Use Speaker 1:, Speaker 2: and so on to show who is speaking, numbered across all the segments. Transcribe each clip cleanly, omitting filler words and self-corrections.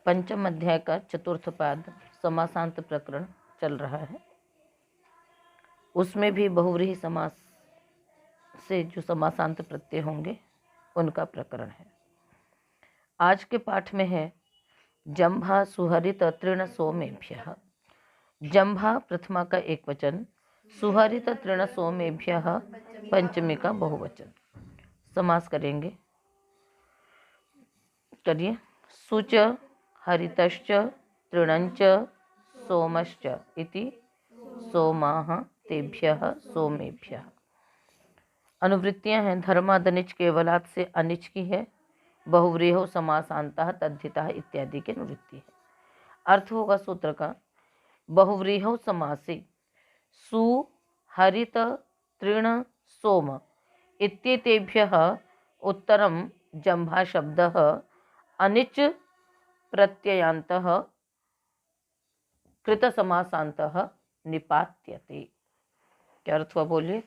Speaker 1: पंचम अध्याय का चतुर्थ पाद समासांत प्रकरण चल रहा है। उसमें भी बहुव्रीहि समास से जो समासांत प्रत्यय होंगे उनका प्रकरण है। आज के पाठ में है जंभा सुहरित तृण सोमेभ्यः। जंभा प्रथमा का एक वचन, सुहरित तृण सोमेभ्यः पंचमी का बहुवचन। समास करेंगे, करिए। सुच हरितश्च तृणंच सोमश्च इति सोमाः तेभ्यः सोमेभ्यः। अनुवृत्तियां हैं, धर्मादनिच केवलात् से अनिच की है, बहुव्रीहो समासांतः तद्धितः इत्यादि की अनुवृत्ति है। अर्थ होगा सूत्र का, बहुव्रीहो समासे सु हरित तृण सोम इत्येतेभ्यः उत्तरम जंभा शब्दः अनिच प्रत्ययान्तः कृत समासान्तः निपात्यते। क्या अर्थ हुआ, बोलिए।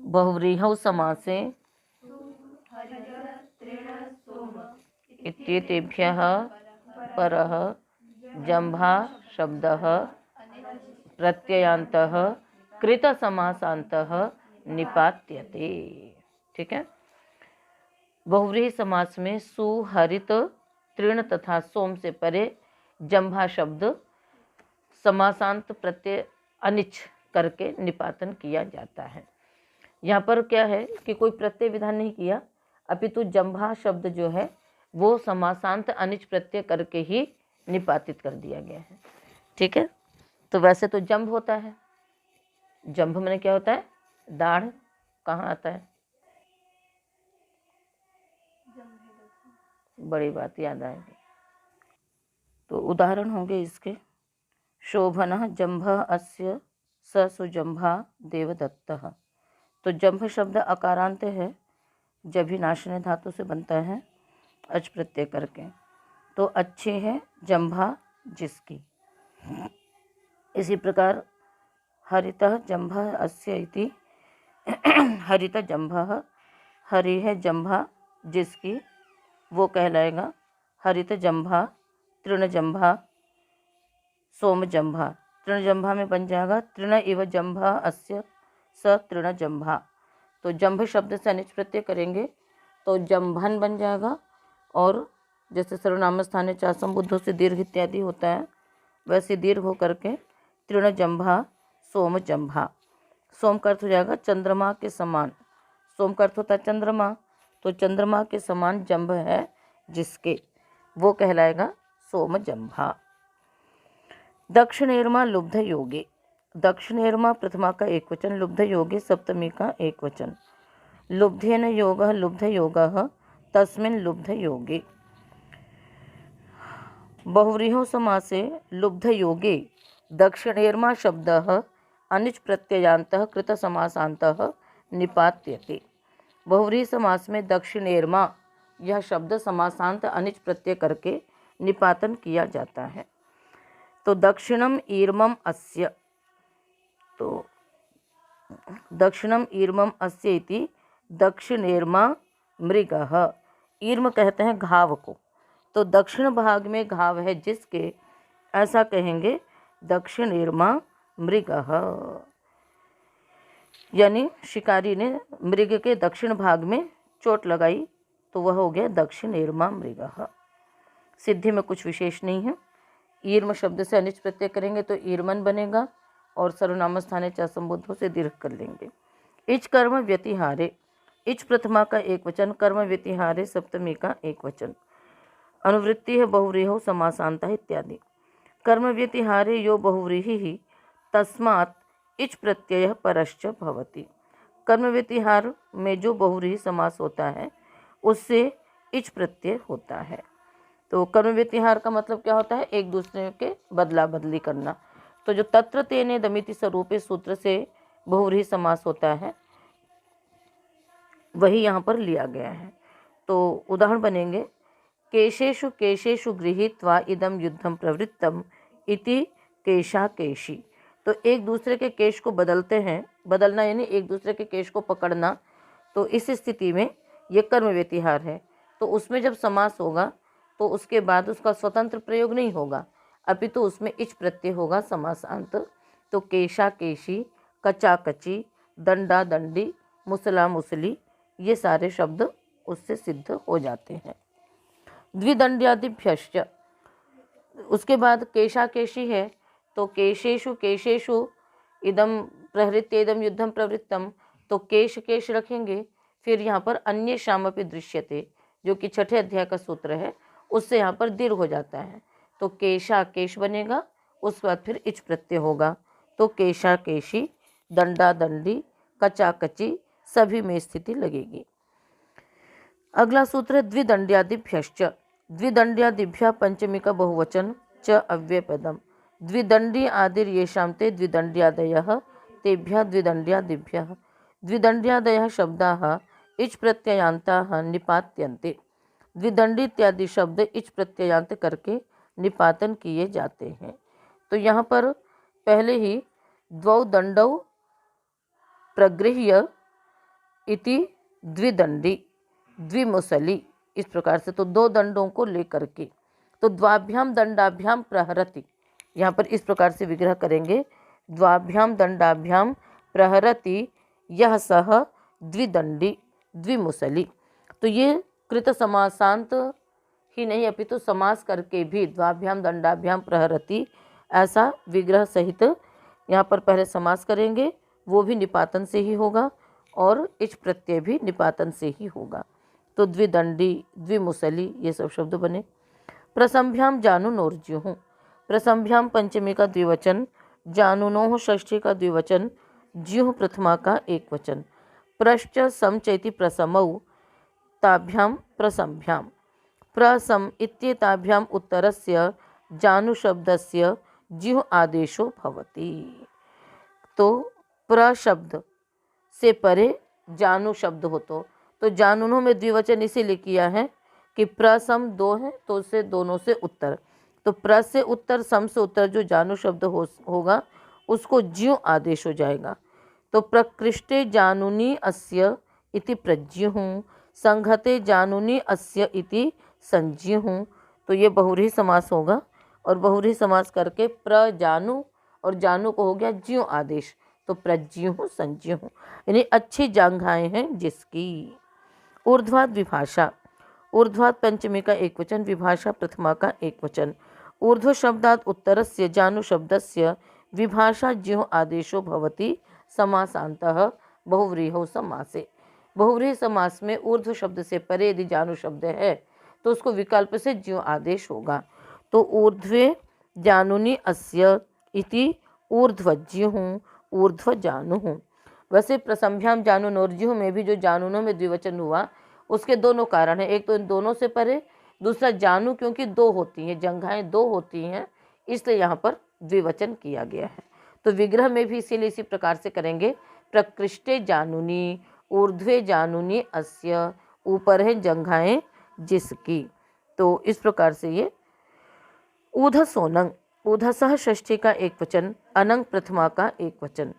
Speaker 1: बहुव्रीहौ समासे इत्येतेभ्यः परः जंभा शब्दः प्रत्ययान्तः कृत समासान्तः निपात्यते। ठीक है। बहुव्रीहि समास में सु हरित तृण तथा सोम से परे जंभा शब्द समासांत प्रत्यय अनिच करके निपातन किया जाता है। यहाँ पर क्या है कि कोई प्रत्यय विधान नहीं किया, अपितु जंभा शब्द जो है वो समासांत अनिच प्रत्यय करके ही निपातित कर दिया गया है। ठीक है। तो वैसे तो जंभ होता है, जंभ में क्या होता है, दाढ़ कहाँ आता है, बड़ी बात याद आएगी। तो उदाहरण होंगे इसके, शोभनः जंभः अस्य स सुजंभा देवदत्तः। तो जंभ शब्द अकारांत है, जभी नाशने धातु से बनता है अच प्रत्यय करके, तो अच्छी है जंभा जिसकी। इसी प्रकार हरितः जंभः अस्य इति हरित जंभः, हरि है जंभा जिसकी, वो कहलाएगा हरित जंभा तृण जंभा सोम जंभा। तृण जंभा में बन जाएगा तृण इव जंभा अस्य स तृण जंभा। तो जंभ शब्द से अनिच प्रत्यय करेंगे तो जंभन बन जाएगा, और जैसे सर्वनाम स्थाने चासम बुद्धों से दीर्घ इत्यादि होता है वैसे दीर्घ हो करके तृण जंभा सोम जंभा। सोम का अर्थ हो जाएगा चंद्रमा के समान, सोम का अर्थ होता है चंद्रमा, तो चंद्रमा के समान जंभ है जिसके, वो कहलाएगा सोम जंभा। दक्षिणेर्मा लुब्ध योगे। दक्षिणेर्मा प्रथमा का एक वचन, लुब्ध योगे सप्तमी का एक वचन। लुब्धेन योगः लुब्ध योगः तस्मिन् लुब्ध योगे। बहुव्रीहो समासे लुब्ध योगे दक्षिणेर्मा शब्दः अनिच प्रत्ययान्तः कृत समासान्तः निपात्यते। बहुव्रीहि समास में दक्षिणेर्मा यह शब्द समासांत अनिच प्रत्यय करके निपातन किया जाता है। तो दक्षिणम ईर्मम अस्य, तो दक्षिणम ईर्मम अस्य इति दक्षिणेर्मा मृगः। ईर्म कहते हैं घाव को, तो दक्षिण भाग में घाव है जिसके, ऐसा कहेंगे दक्षिणेर्मा मृगः। यानी शिकारी ने मृग के दक्षिण भाग में चोट लगाई तो वह हो गया दक्षिणेर्मा मृगः। सिद्धि में कुछ विशेष नहीं है। ईर्म शब्द से अनिच प्रत्यय करेंगे तो ईर्मन बनेगा, और सर्वनाम स्थाने च संबुद्धों से दीर्घ कर लेंगे। इच कर्म व्यतिहारे, इच प्रथमा का एक वचन, कर्म व्यतिहारे सप्तमी का एक वचन। अनुवृत्ति है बहुव्रीहो समासांतः इत्यादि। कर्म व्यतिहारे यो बहुव्रीहि तस्मात् इच प्रत्यय परश्च भवति। कर्म व्यतिहार में जो बहुव्रीहि समास होता है उससे इच प्रत्यय होता है। तो कर्म व्यतिहार का मतलब क्या होता है, एक दूसरे के बदला बदली करना। तो जो तत्र तेने दमिति स्वरूपे सूत्र से बहुव्रीहि समास होता है वही यहाँ पर लिया गया है। तो उदाहरण बनेंगे, केशेषु केशेषु गृहीत्वा इदम युद्धम प्रवृत्तम इति केशा केशी। तो एक दूसरे के केश को बदलते हैं, बदलना यानी एक दूसरे के केश को पकड़ना, तो इस स्थिति में ये कर्म व्यतिहार है। तो उसमें जब समास होगा तो उसके बाद उसका स्वतंत्र प्रयोग नहीं होगा, अपितु उसमें इच प्रत्यय होगा समासांत। तो केशा केशी, कचा कची, दंडा दंडी, मुसला मुसली, ये सारे शब्द उससे सिद्ध हो जाते हैं। द्विदंड्यादिभ्यश्च, उसके बाद केशा केशी है तो केशेषु केशेषु इदम प्रहृत्य इदम युद्धम प्रवृत्तम, तो केश केश रखेंगे। फिर यहाँ पर अन्य शामपि दृश्यते, जो कि छठे अध्याय का सूत्र है, उससे यहाँ पर दीर्घ हो जाता है, तो केशा केश बनेगा, उसके बाद फिर इच प्रत्यय होगा। तो केशा केशी, दंडा दंडी, कचा कची, सभी में स्थिति लगेगी। अगला सूत्र है द्विदंड्यादिभ्यश्च। द्विदंड्यादिभ्य पंचमी का बहुवचन च अव्ययपदम। द्विदंडी आदिर येषां ते द्विदंड्यादयः तेभ्यः द्विदंड्यादिभ्यः। द्विदंड्यादयः शब्दाः इच प्रत्ययान्ताः निपात्यन्ते। द्विदंडी इत्यादि शब्द इच प्रत्ययान्त करके निपातन किए जाते हैं। तो यहाँ पर पहले ही द्वौ दंडौ प्रगृह्य इति द्विदंडी द्विमुसली, इस प्रकार से, तो दो दंडों को लेकर के, तो द्वाभ्याम दंडाभ्याम प्रहरति, यहाँ पर इस प्रकार से विग्रह करेंगे, द्वाभ्याम दंडाभ्याम प्रहरति यह सह द्विदंडी द्विमुसली। तो ये कृत समासांत ही नहीं अपितु समास करके भी द्वाभ्याम दंडाभ्याम प्रहरति ऐसा विग्रह सहित यहाँ पर पहले समास करेंगे, वो भी निपातन से ही होगा और इच प्रत्यय भी निपातन से ही होगा। तो द्विदंडी द्विमुसली ये सब शब्द बने। प्रसंभ्याम जानुनोर्ज्युः, प्रसंभ्याम पंचमी का द्विवचन, जानुनोः षष्ठी का द्विवचन, ज्युः प्रथमा का एक वचन। प्रश्च सम चैति प्रसमौ ताभ्याम प्रसंभ्याम। प्रसम इत्येताभ्याम उत्तरस्य जानुशब्दस्य ज्युः आदेशो भवति। तो प्र शब्द से परे जानु शब्द हो तो जानुनों में द्विवचन इसीलिए किया है कि प्रसम दो है तो उससे दोनों से उत्तर, तो प्र से उत्तर सम से उत्तर जो जानु शब्द होगा उसको ज्यों आदेश हो जाएगा। तो प्रकृष्टे जानुनी अस्य इति प्रज्युः, संघते जानुनी अस्य इति संज्ञुः। तो ये बहुव्रीहि समास होगा और बहुव्रीहि समास करके प्रजानु और जानु को हो गया ज्यों आदेश, तो प्रज्युः संज्ञुः, यानी अच्छी जांघाएं हैं जिसकी। ऊर्ध्वाद विभाषा, ऊर्ध्वाद पंचमी का एक वचन, विभाषा प्रथमा का एक वचन। ऊर्ध्व शब्दात् उत्तरस्य जानु शब्दस्य विभाषा ज्यों आदेशो भवति समासान्तः बहुव्रीहौ समासे। बहुव्रीहि समास में ऊर्ध्व शब्द से परे यदि जानु शब्द है तो उसको विकल्प से ज्यों आदेश होगा। तो ऊर्ध्वे जानुनी अस्य इति ऊर्ध्वज्युः ऊर्ध्व जानुः। वैसे प्रसंभ्याम जानुनोर्ज्युः में भी जो जानुनों में द्विवचन हुआ उसके दोनों कारण हैं, एक तो इन दोनों से परे, दूसरा जानु क्योंकि दो होती हैं, जंघाएं दो होती हैं, इसलिए यहाँ पर द्विवचन किया गया है। तो विग्रह में भी इसीलिए इसी प्रकार से करेंगे, प्रकृष्टे जानुनी, ऊर्ध्वे जानुनी अस्य, ऊपर है जंघाएं जिसकी। तो इस प्रकार से ये ऊधसोनंग, ऊधसः षष्ठी का एक वचन, अनंग प्रथमा का एक वचन।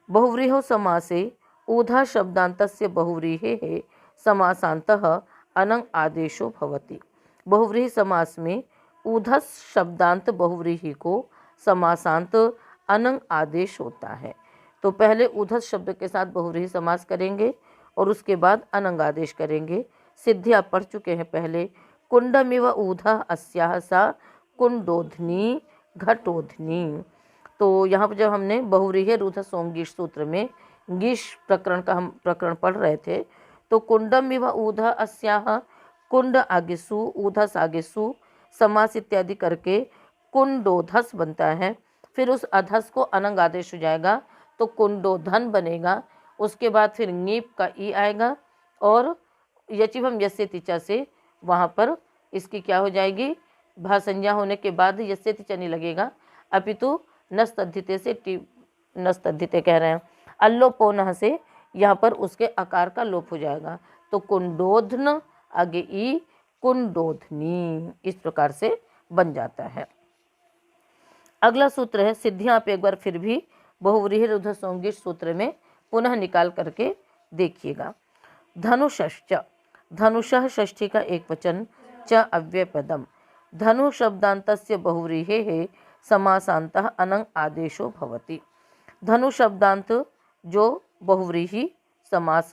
Speaker 1: बहुव्रीहौ समासे ऊधा शब्दान्तस्य बहुव्रीहेः समासान्तः अनंग आदेशो भवति। बहुव्रीहि समास में ऊधस शब्दांत बहुव्रीहि को समासांत अनंग आदेश होता है। तो पहले ऊधस शब्द के साथ बहुव्रीहि समास करेंगे और उसके बाद अनंग आदेश करेंगे। सिद्धि आप पढ़ चुके हैं पहले, कुंडमिव ऊधा अस्याः सा कुंडोधनी घटोधनी। तो यहाँ पर जब हमने बहुव्रीहि रूधसोंगीष सूत्र में गीष प्रकरण का हम प्रकरण पढ़ रहे थे, तो कुंडम इव ऊधा अस्याः, कुंड आगेसु ऊधस आगेसु समास इत्यादि करके कुंडोधस बनता है। फिर उस अधस को अनंग आदेश हो जाएगा तो कुंडोधन बनेगा। उसके बाद फिर ङीप का ई आएगा और यचिभम यस्य तिचा से वहाँ पर इसकी क्या हो जाएगी, भासंज्ञा होने के बाद यस्य तिचा नहीं लगेगा, अपितु नस्तद्धिते से नस्तद्धिते कह रहे हैं, अल्लोपोनः से यहाँ पर उसके आकार का लोप हो जाएगा। तो कुंडोधन आगे ई कुंडोधनी, इस प्रकार से बन जाता है। अगला सूत्र है सिद्धियाँ, आप एक बार फिर भी बहुव्रीहि रूधसोंगीष सूत्र में पुनः निकाल करके देखिएगा। धनुषश्च, धनुषः षष्ठी का एक वचन, च अव्ययपदम। धनु शब्दान्तस्य बहुव्रीहेः समासान्तः अनंग आदेशो भवति। धनु शब्दांत जो बहुव्रीहि समास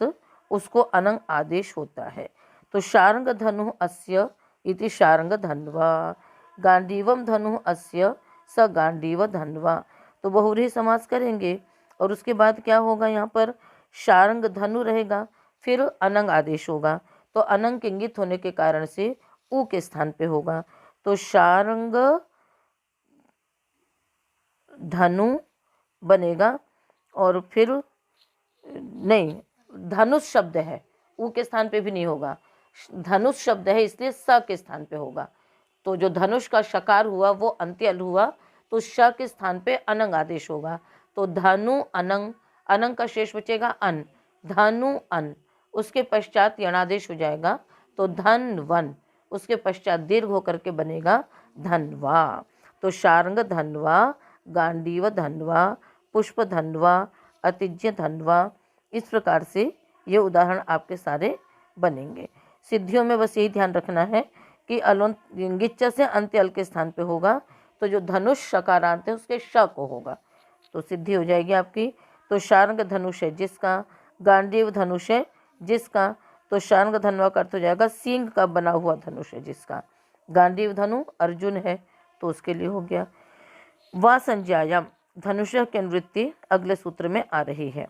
Speaker 1: उसको अनंग आदेश होता है। तो शार्ंग धनु अस्य इति शार्ंग धन्वा, गांडीवम धनु अस्य स गांडीव धन्वा। तो बहुव्रीहि समास करेंगे और उसके बाद क्या होगा, यहाँ पर शार्ंग धनु रहेगा, फिर अनंग आदेश होगा। तो अनंग के इंगित होने के कारण से उ के स्थान पे होगा। तो शार्ंग धनु बनेगा और फिर नहीं, धनुष शब्द है, उ के स्थान पे भी नहीं होगा। धनुष शब्द है इसलिए स के स्थान पे होगा। तो जो धनुष का शकार हुआ वो अंत्यल हुआ, तो श के स्थान पे अनंग आदेश होगा। तो धनु अनंग, अनंग का शेष बचेगा अन, धनु अन, उसके पश्चात यणादेश हो जाएगा तो धन वन, उसके पश्चात दीर्घ होकर के बनेगा धनवा। तो शार्ंग धनवा, गांडीव धनवा, पुष्प धनवा, अतिज्य धनवा, इस प्रकार से ये उदाहरण आपके सारे बनेंगे। सिद्धियों में बस यही ध्यान रखना है कि अलोन गिच्च से अंत्य अल के स्थान पे होगा, तो जो धनुष शकारांत है उसके श को होगा, तो सिद्धि हो जाएगी आपकी। तो शार्ंग धनुष है जिसका, गांडीव धनुष है जिसका, तो शार्ंग धनवा का अर्थ हो जाएगा सींग का बना हुआ धनुष है जिसका। गांडीव धनु अर्जुन है तो उसके लिए हो गया। वा संज्ञायाम, धनुष की अनुवृत्ति अगले सूत्र में आ रही है।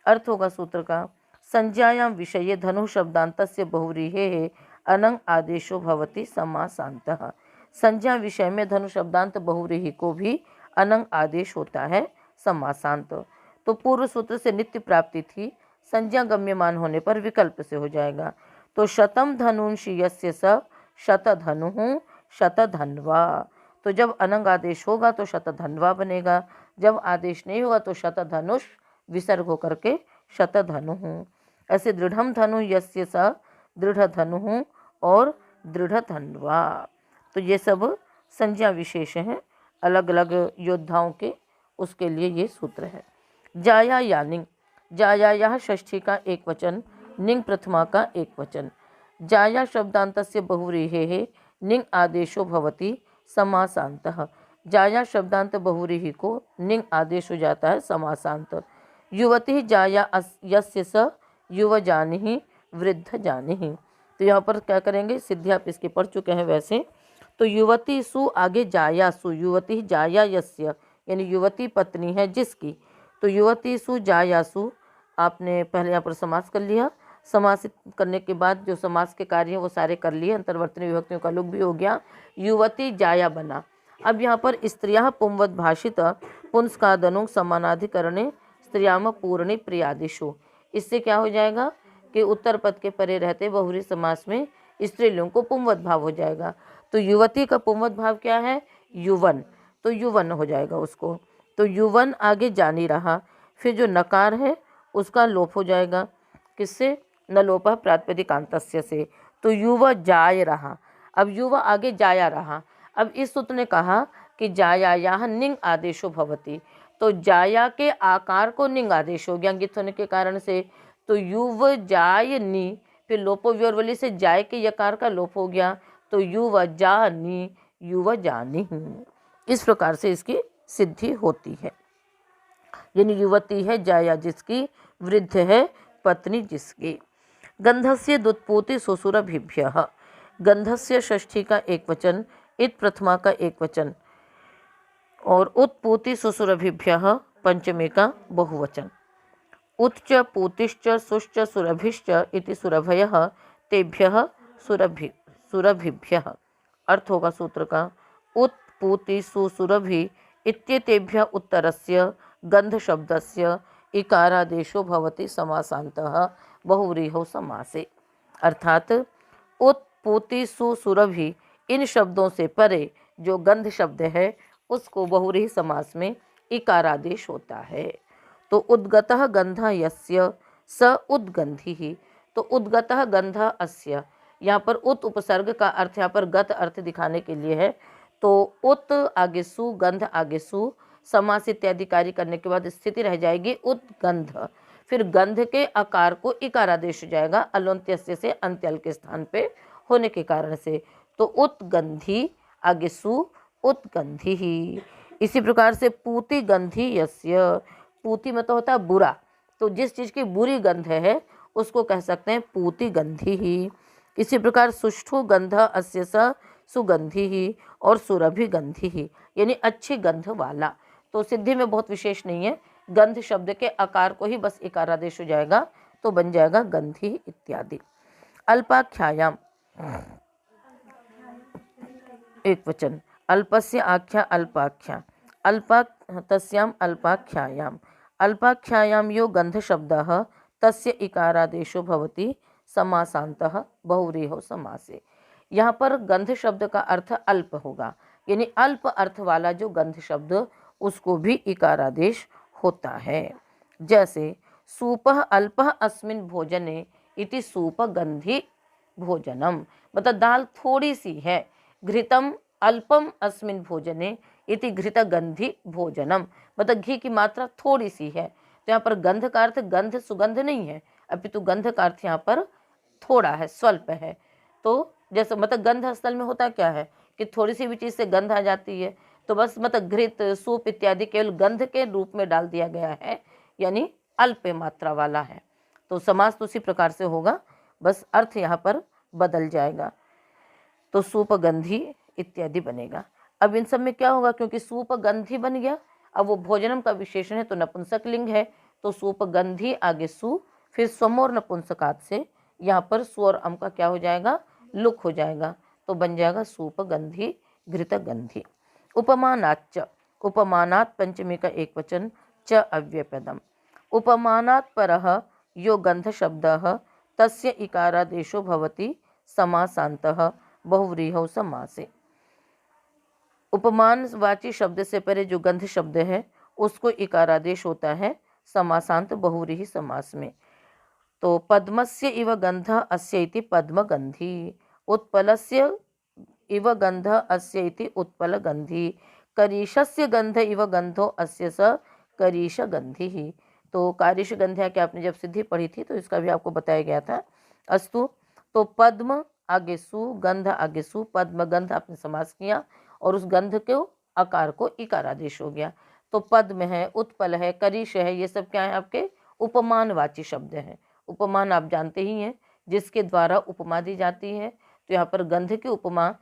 Speaker 1: अर्थ होगा सूत्र का, संज्ञायाम विषये धनु शब्दान्तस्य बहुव्रीहेः अनंग आदेशो भवति समासान्तः। संज्ञा विषय में धनु शब्दांत बहुव्रीहि को भी अनंग आदेश होता है समासांत। तो पूर्व सूत्र से नित्य प्राप्ति थी, संज्ञा गम्यमान होने पर विकल्प से हो जाएगा। तो शतम धनुंषि यस्य स शतधनुः शतधन्वा। तो जब अनंग आदेश होगा तो शतधन्वा बनेगा, जब आदेश नहीं होगा तो शतधनुष विसर्ग होकर के शतधनुः। ऐसे दृढ़म धनु यस्य स दृढ़ धनुः और दृढ़ धन्वा। तो ये सब संज्ञा विशेष हैं अलग अलग योद्धाओं के, उसके लिए ये सूत्र है। जाया या निंग, जाया यह षष्ठी का एक वचन, निंग प्रथमा का एक वचन। जाया शब्दान्तस्य बहुव्रीहेः निंग आदेशो भवति समासान्तः। जाया शब्दांत बहुव्रीहि को निंग आदेश हो जाता है समासांत। युवती जाया यस्य स युव जानिहि वृद्ध जानिहि। तो यहाँ पर क्या करेंगे, सिद्धि आप इसके पढ़ चुके हैं वैसे। तो युवती सु आगे जाया सु, युवती जाया यस्य यानी युवती पत्नी है जिसकी। तो युवती सु जायासु आपने पहले यहाँ पर समास कर लिया, समासित करने के बाद जो समास के कार्य हैं वो सारे कर लिए, अंतर्वर्तनी विभक्तियों का लोग भी हो गया, युवती जाया बना। अब यहाँ पर स्त्रियाः पुंवद भाषित पुंस्कादनुं समानाधिकरणे स्त्रियाम पूर्णे प्रियादिषु। इससे क्या हो जाएगा कि उत्तर पद के परे रहते बहुव्रीहि समास में स्त्रीलिंग को पुंवद भाव हो जाएगा। तो युवती का पुंवद भाव क्या है, युवन, तो युवन हो जाएगा उसको। तो युवन आगे जानी रहा, फिर जो नकार है उसका लोप हो जाएगा, किससे, न लोपः प्रातिपदिकान्तस्य से। तो युवा जाय रहा, अब युवा आगे जाया रहा। अब इस सूत्र ने कहा कि जायायाः निंग आदेशो भवति, तो जाया के आकार को निंग आदेश हो गया अंगित होने के कारण से। तो युव जाय नी, फिर लोपो व्योरवली से जाय के यकार का लोप हो गया, तो युव जानी युव जानी। इस प्रकार से इसकी सिद्धि होती है। यानी युवती है जाया जिसकी, वृद्ध है पत्नी जिसकी। गंधस्य दुत्पूति सुसुरभिभ्यः, गंधस्य षष्ठी का एक वचन, इत प्रथमा का एक वचन और उत्पूति सुसुरभिभ्यः पंचमे का बहुवचन। उत्च पूतिश्च सुश्च सुरभिश्च इति सुरभयः तेभ्यः सुरभिभ्यः। अर्थ होगा सूत्र का, उत्पूति सुसुरभि इत्येतेभ्यः उत्तरस्य गंध शब्दस्य इकारादेशो भवति समासान्तः बहुव्रीहौ समासे। अर्थात उत्पूति सुसुरभि, इन शब्दों से परे जो गंध शब्द है उसको बहुव्रीहि समास में इकारादेश होता है। तो उद्गतः गंधः यस्य स उद्गंधिः, तो उद्गतः गंधः अस्य, यहाँ पर उत उपसर्ग का अर्थ यहाँ पर गत अर्थ दिखाने के लिए है। तो उत आगे सु, गंध आगे सु, समास इत्यादि कार्य करने के बाद स्थिति रह जाएगी उद्गंध, फिर गंध के आकार को इकारादेश हो जाएगा अलोन्त्यस्य से अंत्यल के स्थान पे होने के कारण से। तो उत्गंधी आगे सु उत्गंधी ही। इसी प्रकार से पूति गंधी यस्य, पूति मतलब होता है बुरा, तो जिस चीज़ की बुरी गंध है उसको कह सकते हैं पूति गंधी ही। इसी प्रकार सुष्ठु गंध अस्य स सुगंधी ही और सुरभि गंधी ही, यानी अच्छी गंध वाला। तो सिद्धि में बहुत विशेष नहीं है, गंध शब्द के आकार को ही बस इकारादेश हो जाएगा तो बन जाएगा गंधी इत्यादि। अल्पाख्यायाम एक वचन, अल्पस्य आख्या अल्पाख्या, अल्पा तस्याम अल्पाख्यायाम, अल्पाख्यायाम यो गंध शब्दः तस्य इकारादेशो भवति समासान्तः बहुव्रीहो समासे। यहाँ पर गंध शब्द का अर्थ अल्प होगा, यानी अल्प अर्थ वाला जो गंध शब्द उसको भी इकारादेश होता है। जैसे सूपः अल्पः अस्मिन् भोजने इति सूपगंधी भोजनम, मतलब दाल थोड़ी सी है। घृतम अल्पम अस्मिन् भोजने इति घृतगंधी भोजनम, मतलब घी की मात्रा थोड़ी सी है। तो यहाँ पर गंध का अर्थ गंध सुगंध नहीं है, अपितु गंध का अर्थ यहाँ पर थोड़ा है, स्वल्प है। तो जैसे मतलब गंध असल में होता क्या है कि थोड़ी सी भी चीज़ से गंध आ जाती है, तो बस मतलब घृत सूप इत्यादि केवल गंध के रूप में डाल दिया गया है, यानी अल्प मात्रा वाला है। तो समास तो उसी प्रकार से होगा, बस अर्थ यहाँ पर बदल जाएगा, तो सूपगंधी इत्यादि बनेगा। अब इन सब में क्या होगा, क्योंकि सूपगंधी बन गया, अब वो भोजनम का विशेषण है तो नपुंसक लिंग है, तो सूपगंधी आगे सु, फिर स्वमोर नपुंसकात से यहाँ पर सु और अम का क्या हो जाएगा, लुक हो जाएगा, तो बन जाएगा सूपगंधी घृतगंधी। उपमानाच्च, उपमानात् पंचमी का एक वचन, च अव्ययपदम, उपमानात् परः यो गंध शब्दः तस्य इकारादेशो भवति समासान्तः बहुव्रीहौ समासे। उपमानवाची शब्द से परे जो गंध शब्द है उसको इकारादेश होता है समासांत बहुव्रीहि समास में। तो पद्मस्य इव गंध अस्य इति पद्मगंधी, उत्पलस्य इव गंध अस्य इति उत्पलगंधी, करीशस्य गंध इव गंधो अस्य स करीशगंधी। तो कारिश गंध्या की आपने जब सिद्धि पढ़ी थी तो इसका भी आपको बताया गया था। अस्तु, तो पद्म आगे सु, गंध आगे सु, पद्म गंध आपने समास किया और उस गंध के आकार को इकारादेश हो गया। तो पद्म है, उत्पल है, करीश है, ये सब क्या है आपके उपमानवाची शब्द हैं। उपमान आप जानते ही हैं, जिसके द्वारा उपमा दी जाती है। तो यहाँ पर गंध की उपमा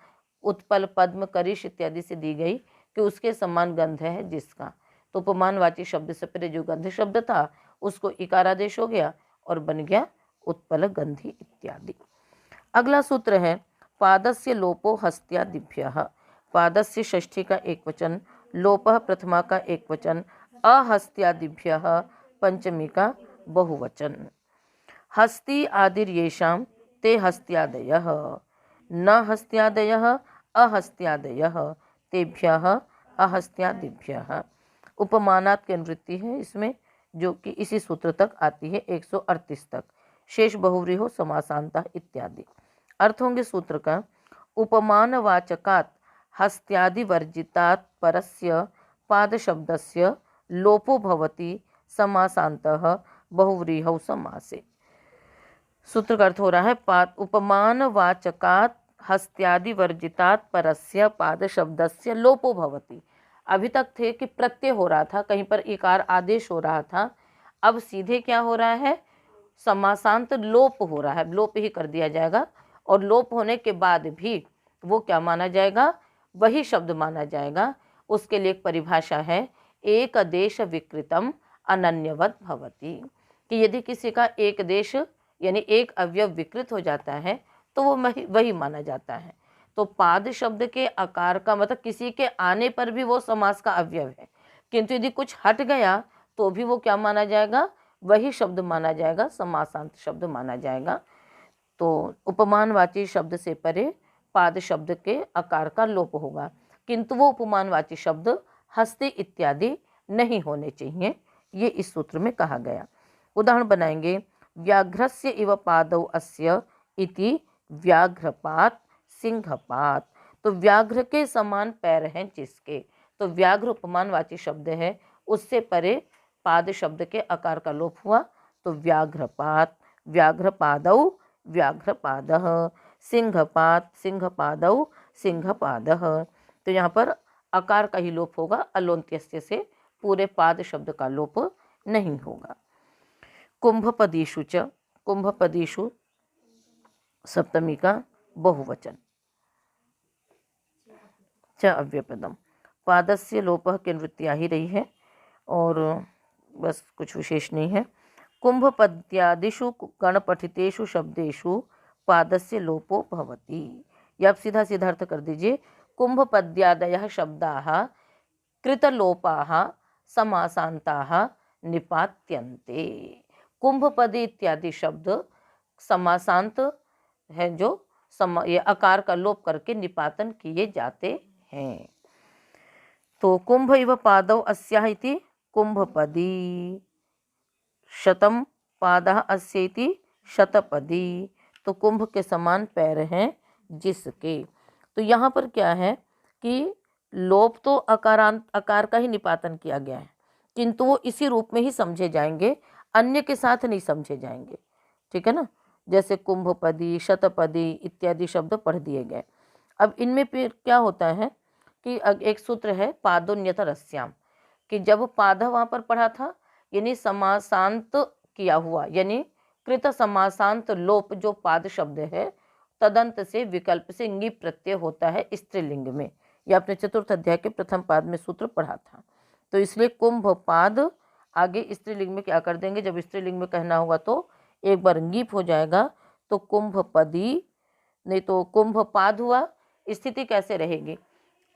Speaker 1: उत्पल, पद्म, करीश इत्यादि से दी गई कि उसके समान गंध है जिसका। तो उपमानवाची शब्द से पहले जो गंध शब्द था उसको इकारादेश हो गया और बन गया उत्पल गंधी इत्यादि। अगला सूत्र है पादस्य लोपो हस्त्यादिभ्यः, पादस्य षष्ठी का एक वचन, लोपः प्रथमा का एक वचन, अहस्त्यादिभ्यः पंचमी का बहुवचन। हस्ति आदिर्येषां ते हस्त्यादयः, न हस्त्यादयः अहस्त्यादयः तेभ्यः अहस्त्यादिभ्यः। उपमानात् की अनुवृत्ति है इसमें, जो कि इसी सूत्र तक आती है 138 तक। शेष बहुव्रीहो समासांतः इत्यादि। अर्थ होंगे सूत्र का, उपमानवाचकात् हस्त्यादिवर्जितात् परस्य पादशब्दस्य लोपो भवति समासांतः बहुव्रीहौ समासे। सूत्र का अर्थ हो रहा है उपमानवाचकात् हस्त्यादिवर्जितात् परस्य पादशब्दस्य लोपो भवति। अभी तक थे कि प्रत्यय हो रहा था, कहीं पर इकार आदेश हो रहा था, अब सीधे क्या हो रहा है, समासांत लोप हो रहा है, लोप ही कर दिया जाएगा। और लोप होने के बाद भी वो क्या माना जाएगा, वही शब्द माना जाएगा। उसके लिए एक परिभाषा है, एक देश विकृतम अनन्यवत भवति, कि यदि किसी का एक देश यानी एक अवयव विकृत हो जाता है तो वो वही माना जाता है। तो पाद शब्द के आकार का मतलब किसी के आने पर भी वो समास का अवयव है, किंतु यदि कुछ हट गया तो भी वो क्या माना जाएगा, वही शब्द माना जाएगा, समासांत शब्द माना जाएगा। तो उपमानवाची शब्द से परे पाद शब्द के आकार का लोप होगा, किंतु वो उपमानवाची शब्द हस्ते इत्यादि नहीं होने चाहिए, ये इस सूत्र में कहा गया। उदाहरण बनाएंगे, व्याघ्रस्य इव पादौ अस्य इति व्याघ्रपात सिंहपात। तो व्याघ्र के समान पैर हैं जिसके, तो व्याघ्र उपमानवाची शब्द है, उससे परे पाद शब्द के आकार का लोप हुआ तो व्याघ्रपात, व्याघ्रपादौ व्याघ्रपादः। सिंहपाद, सिंहपादौ, सिंहपादः। तो यहाँ पर अकार का ही लोप होगा, अलोन्त्यस्य से पूरे पाद शब्द का लोप नहीं होगा। कुंभपदीषु च, कुंभपदीषु सप्तमी का बहुवचन। च अव्यपदम, पादस्य लोपः की निवृत्ति आ ही रही है और बस कुछ विशेष नहीं है। कुंभपद्यादिषु गणपठितेषु शब्देषु पादस्य लोपो भवति। या आप सीधा सीधा अर्थ कर दीजिए, कुंभपद्यादयः शब्दाः कृतलोपाः समासान्ताः निपात्यन्ते। कुंभपद इत्यादि शब्द समासांत है जो ये आकार का लोप करके निपातन किए जाते हैं। तो कुंभ इव पादौ अस्याः इति कुंभपदी, शतम पादः अस्य इति शतपदी। तो कुंभ के समान पैर हैं जिसके। तो यहाँ पर क्या है कि लोप तो आकार का ही निपातन किया गया है, किंतु वो इसी रूप में ही समझे जाएंगे, अन्य के साथ नहीं समझे जाएंगे। ठीक है ना, जैसे कुंभपदी, शतपदी इत्यादि शब्द पढ़ दिए गए। अब इनमें फिर क्या होता है कि एक सूत्र है पादोन्यत रस्याम, कि जब पाद वहाँ पर पढ़ा था यानी समासांत किया हुआ, यानी कृत समासांत लोप जो पाद शब्द है तदंत से विकल्प से ङी प्रत्यय होता है स्त्रीलिंग में। यह आपने चतुर्थ अध्याय के प्रथम पाद में सूत्र पढ़ा था। तो इसलिए कुंभ पाद आगे स्त्रीलिंग में क्या कर देंगे, जब स्त्रीलिंग में कहना होगा तो एक बार ङीप हो जाएगा, तो कुंभपदी नहीं तो कुंभपाद हुआ। स्थिति कैसे रहेगी,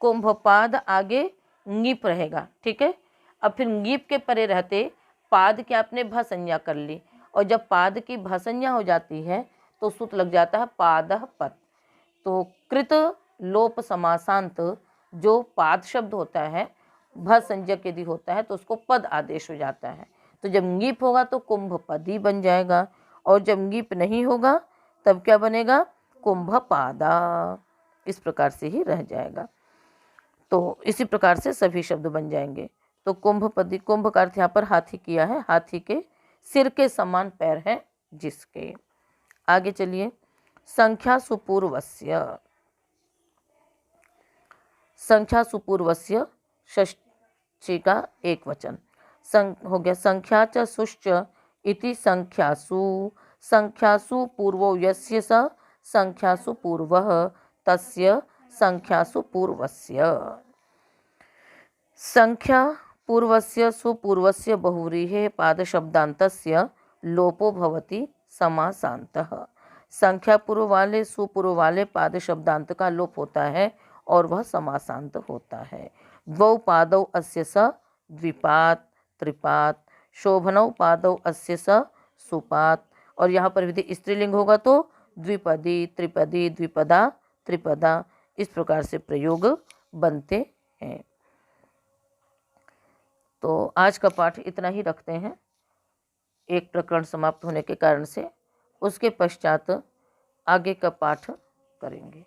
Speaker 1: कुंभपाद आगे ङीप रहेगा। ठीक है, अब फिर ङीप के परे रहते पाद के आपने भ संज्ञा कर ली, और जब पाद की भ संज्ञा हो जाती है तो सूत्र लग जाता है पादः पद। तो कृत लोप समासांत जो पाद शब्द होता है भ संज्ञक यदि होता है तो उसको पद आदेश हो जाता है। तो जब ङीप होगा तो कुंभपदी बन जाएगा, और जब ङीप नहीं होगा तब क्या बनेगा, कुंभपादा। इस प्रकार से ही रह जाएगा। तो इसी प्रकार से सभी शब्द बन जाएंगे। तो कुंभपदी, कुंभ का अर्थ यहाँ पर हाथी किया है, हाथी के सिर के समान पैर हैं जिसके। आगे चलिए, संख्या सुपूर्वस्य, संख्या सुपूर्वस्य षष्ठी का एक वचन हो गया। संख्या च सुश्च इति संख्यासु, संख्यासु पूर्वो यस्य स संख्यासु पूर्वः तस्य संख्यासु पूर्वस्य। संख्या पूर्वस्य सुपूर्वस्य बहुव्रीहेः पादशब्दान्तस्य लोपो भवति समासान्तः। संख्या पूर्व वाले सुपूर्व वाले पाद शब्दांत का लोप होता है और वह समासांत होता है। द्वौ पादौ अस्य स द्विपाद त्रिपाद, शोभनौ पादौ अस्य स सुपाद। और यहाँ पर यदि स्त्रीलिंग होगा तो द्विपदी, त्रिपदी, द्विपदा, त्रिपदा, इस प्रकार से प्रयोग बनते हैं। तो आज का पाठ इतना ही रखते हैं, एक प्रकरण समाप्त होने के कारण से। उसके पश्चात आगे का पाठ करेंगे।